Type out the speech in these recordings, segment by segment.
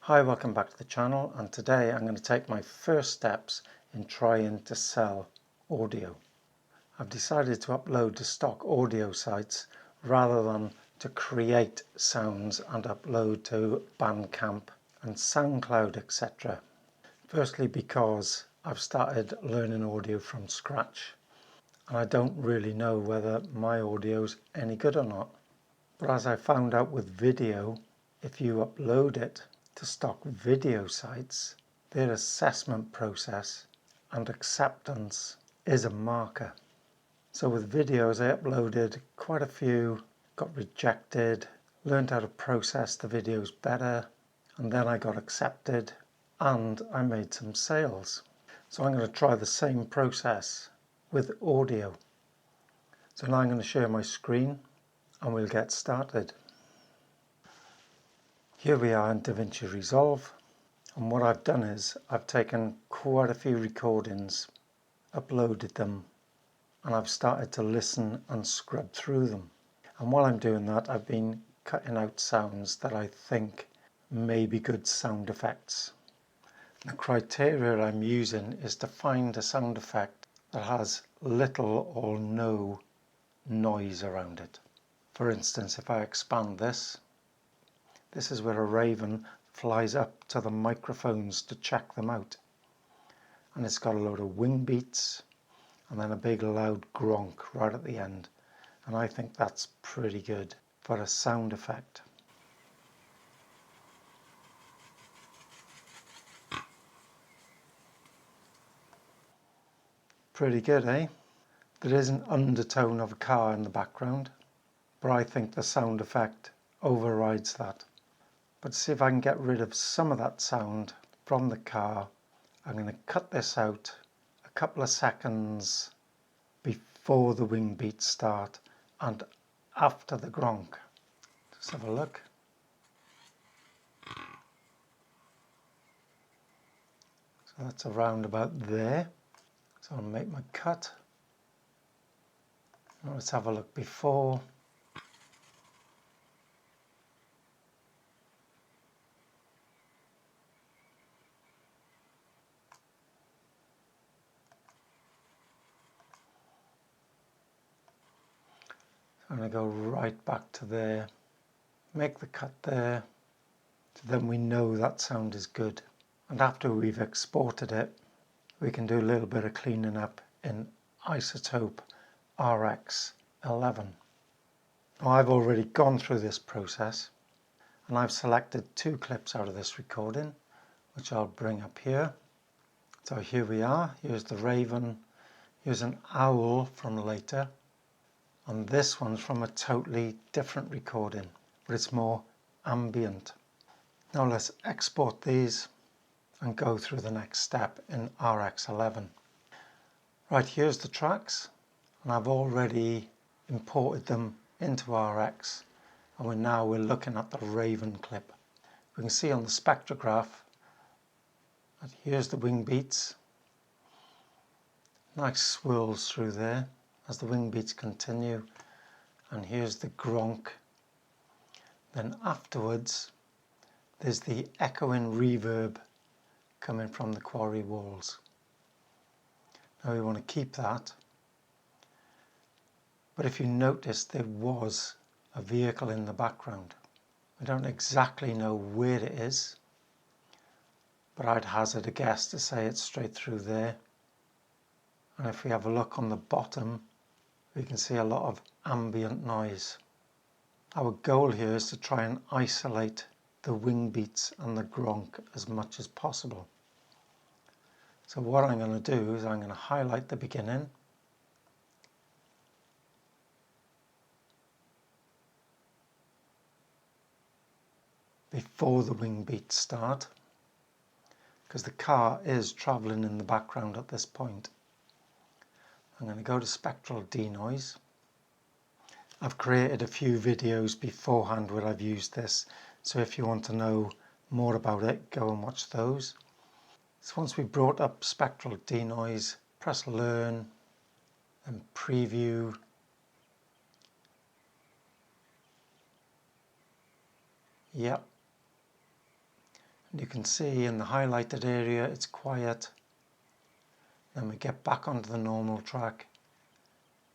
Hi, welcome back to the channel, and today I'm going to take my first steps in trying to sell audio. I've decided to upload to stock audio sites rather than to create sounds and upload to Bandcamp and SoundCloud, etc. Firstly, because I've started learning audio from scratch and I don't really know whether my audio's any good or not. But as I found out with video, if you upload it to stock video sites, their assessment process and acceptance is a marker. So with videos, I uploaded quite a few, got rejected, learned how to process the videos better, and then I got accepted and I made some sales. So I'm going to try the same process with audio. So now I'm going to share my screen and we'll get started. Here we are in Davinci Resolve, and what I've done is I've taken quite a few recordings, uploaded them, and I've started to listen and scrub through them. And while I'm doing that, I've been cutting out sounds that I think may be good sound effects. The criteria I'm using is to find a sound effect that has little or no noise around it. For instance, if I expand this is where a raven flies up to the microphones to check them out. And it's got a load of wing beats and then a big loud gronk right at the end. And I think that's pretty good for a sound effect. Pretty good, eh? There is an undertone of a car in the background, but I think the sound effect overrides that. But to see if I can get rid of some of that sound from the car, I'm going to cut this out a couple of seconds before the wing beats start and after the gronk. Just have a look. So that's around about there. So I'll make my cut. Now let's have a look before. I'm going to go right back to there, make the cut there, so then we know that sound is good. And after we've exported it, we can do a little bit of cleaning up in Izotope RX11. Now I've already gone through this process and I've selected 2 clips out of this recording, which I'll bring up here. So here we are, here's the raven, here's an owl from later, and this one's from a totally different recording, but it's more ambient. Now let's export these and go through the next step in RX11. Right, here's the tracks, and I've already imported them into RX, and we're looking at the raven clip. We can see on the spectrograph that here's the wing beats. Nice swirls through there as the wing beats continue, and here's the gronk. Then afterwards there's the echoing reverb coming from the quarry walls. Now we want to keep that, but if you notice there was a vehicle in the background. We don't exactly know where it is, but I'd hazard a guess to say it's straight through there. And if we have a look on the bottom, we can see a lot of ambient noise. Our goal here is to try and isolate the wing beats and the gronk as much as possible. So what I'm going to do is I'm going to highlight the beginning. Before the wing beats start, because the car is travelling in the background at this point. I'm going to go to Spectral De-noise. I've created a few videos beforehand where I've used this, so if you want to know more about it, go and watch those. So once we brought up Spectral De-noise, press Learn, and Preview. Yep. And you can see in the highlighted area it's quiet. Then we get back onto the normal track.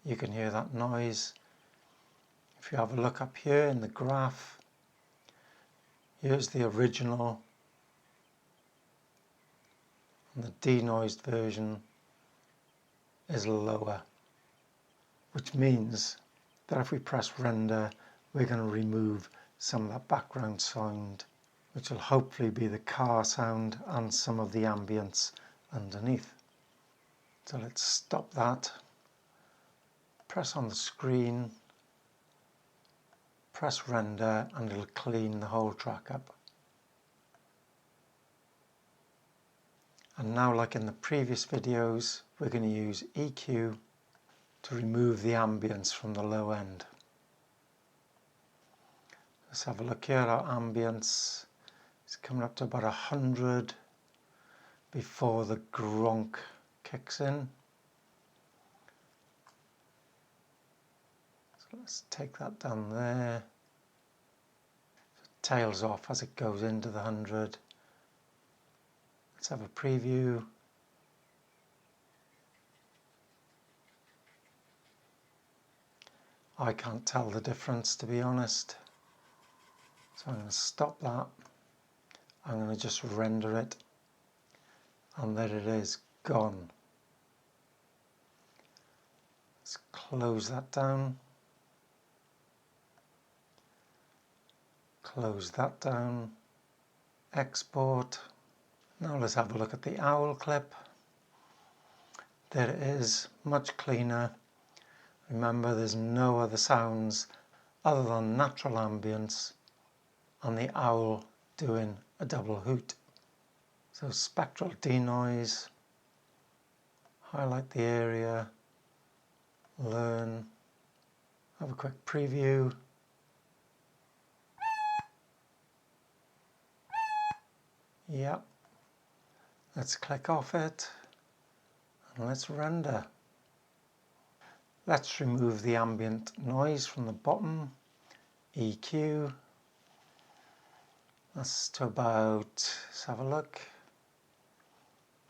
You can hear that noise. If you have a look up here in the graph, here's the original, and the denoised version is lower, which means that if we press render, we're going to remove some of that background sound, which will hopefully be the car sound and some of the ambience underneath. So let's stop that, press on the screen, press render, and it'll clean the whole track up. And now, like in the previous videos, we're going to use EQ to remove the ambience from the low end. Let's have a look here. Our ambience is coming up to about 100 before the gronk kicks in. So let's take that down there. So it tails off as it goes into the 100. Let's have a preview. I can't tell the difference, to be honest. So I'm going to stop that. I'm going to just render it. And there it is, gone. Let's close that down. Close that down. Export. Now let's have a look at the owl clip. There it is, much cleaner. Remember, there's no other sounds other than natural ambience and the owl doing a double hoot. So Spectral De-noise, highlight the area, learn, have a quick preview. Yep. Let's click off it and let's render. Let's remove the ambient noise from the bottom. EQ. That's to about, let's have a look,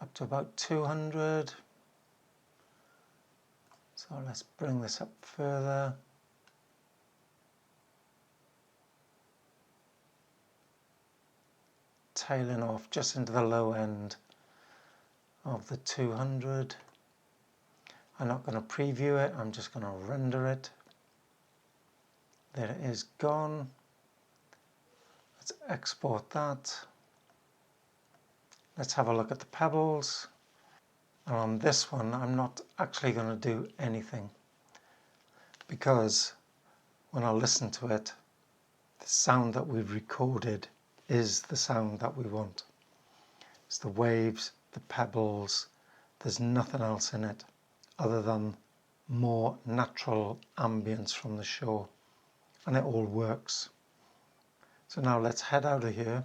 up to about 200. So let's bring this up further. Tailing off just into the low end of the 200. I'm not going to preview it, I'm just going to render it. There it is, gone. Let's export that. Let's have a look at the pebbles. And on this one, I'm not actually going to do anything, because when I listen to it, the sound that we've recorded is the sound that we want. It's the waves, the pebbles, there's nothing else in it other than more natural ambience from the shore, and it all works. So now let's head out of here.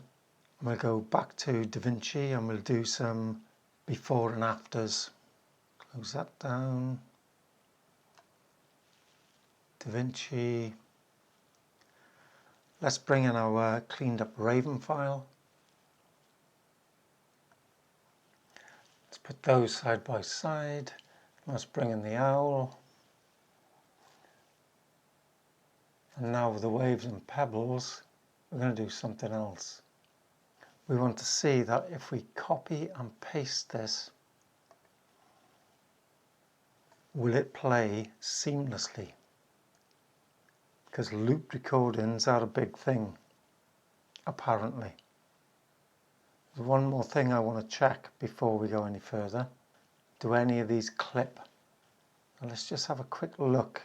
I'm going to go back to Davinci and we'll do some before and afters. Close that down. Davinci. Let's bring in our cleaned up Raven file. Let's put those side by side. Let's bring in the owl. And now with the waves and pebbles, we're going to do something else. We want to see that if we copy and paste this, will it play seamlessly? Because loop recordings are a big thing, apparently. There's one more thing I want to check before we go any further. Do any of these clip? And let's just have a quick look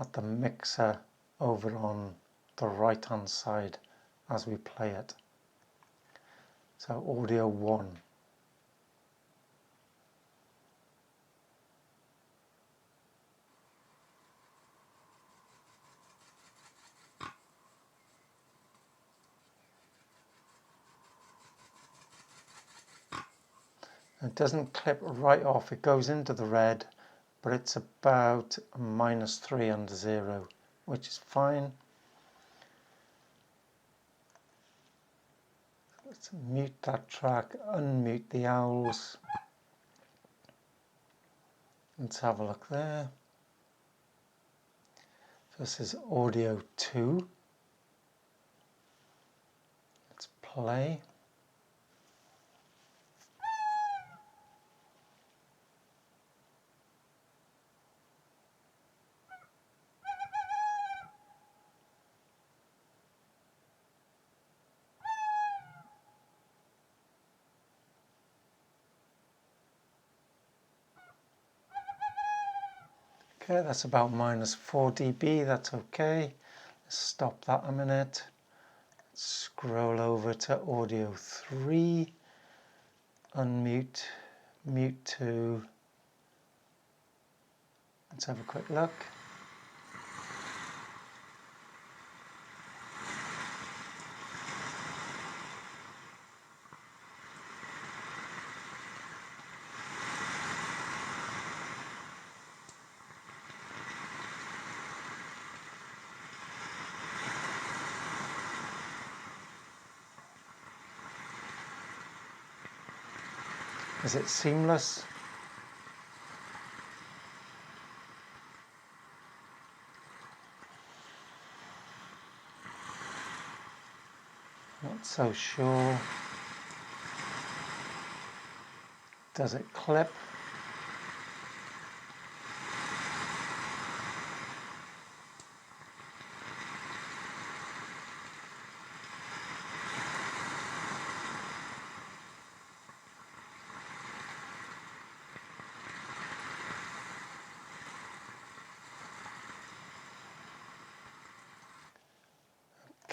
at the mixer over on the right hand side as we play it. So audio 1. It doesn't clip right off, it goes into the red, but it's about -3 under 0, which is fine. Let's Let's mute that track, unmute the owls. Let's have a look there. This is audio 2. Let's play. Okay, that's about -4 dB, that's okay. Let's stop that a minute. Let's scroll over to audio 3, unmute, mute 2. Let's have a quick look. Is it seamless? Not so sure. Does it clip?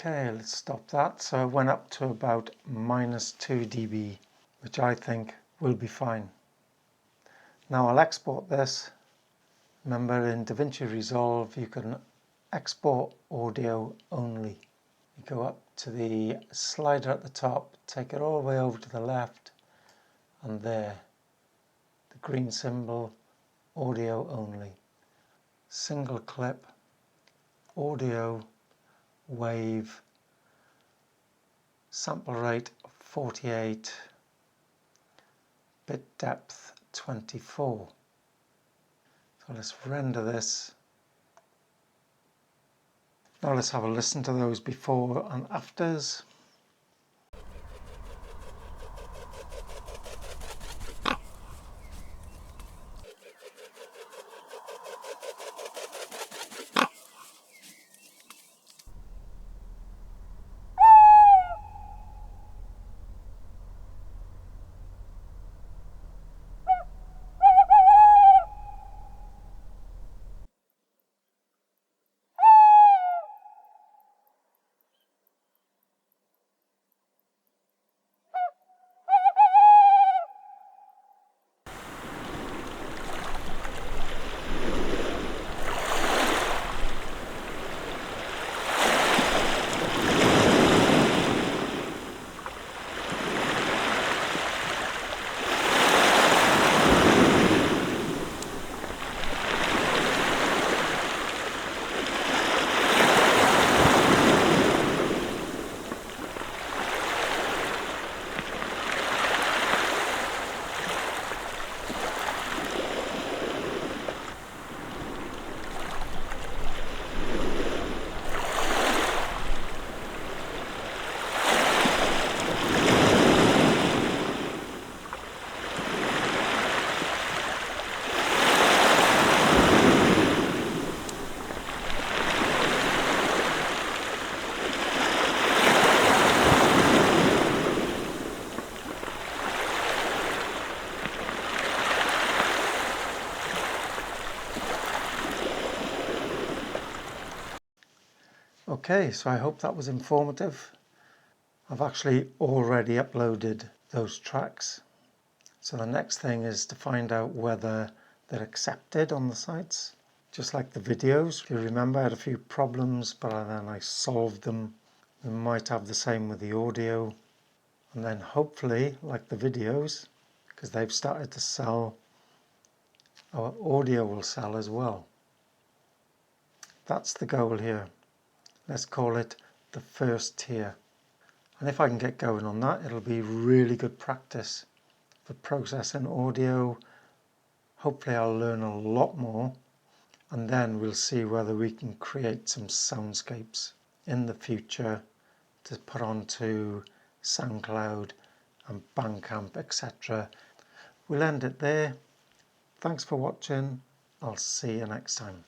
Okay, let's stop that. So it went up to about -2 dB, which I think will be fine. Now I'll export this. Remember, in Davinci Resolve you can export audio only. You go up to the slider at the top, take it all the way over to the left, and there, the green symbol, audio only. Single clip, audio, wave, sample rate 48, bit depth 24. So let's render this. Now let's have a listen to those before and afters. Okay, so I hope that was informative. I've actually already uploaded those tracks. So the next thing is to find out whether they're accepted on the sites. Just like the videos, if you remember, I had a few problems, but then I solved them. We might have the same with the audio. And then hopefully, like the videos, because they've started to sell, our audio will sell as well. That's the goal here. Let's call it the first tier. And if I can get going on that, it'll be really good practice for processing audio. Hopefully I'll learn a lot more, and then we'll see whether we can create some soundscapes in the future to put onto SoundCloud and Bandcamp, etc. We'll end it there. Thanks for watching. I'll see you next time.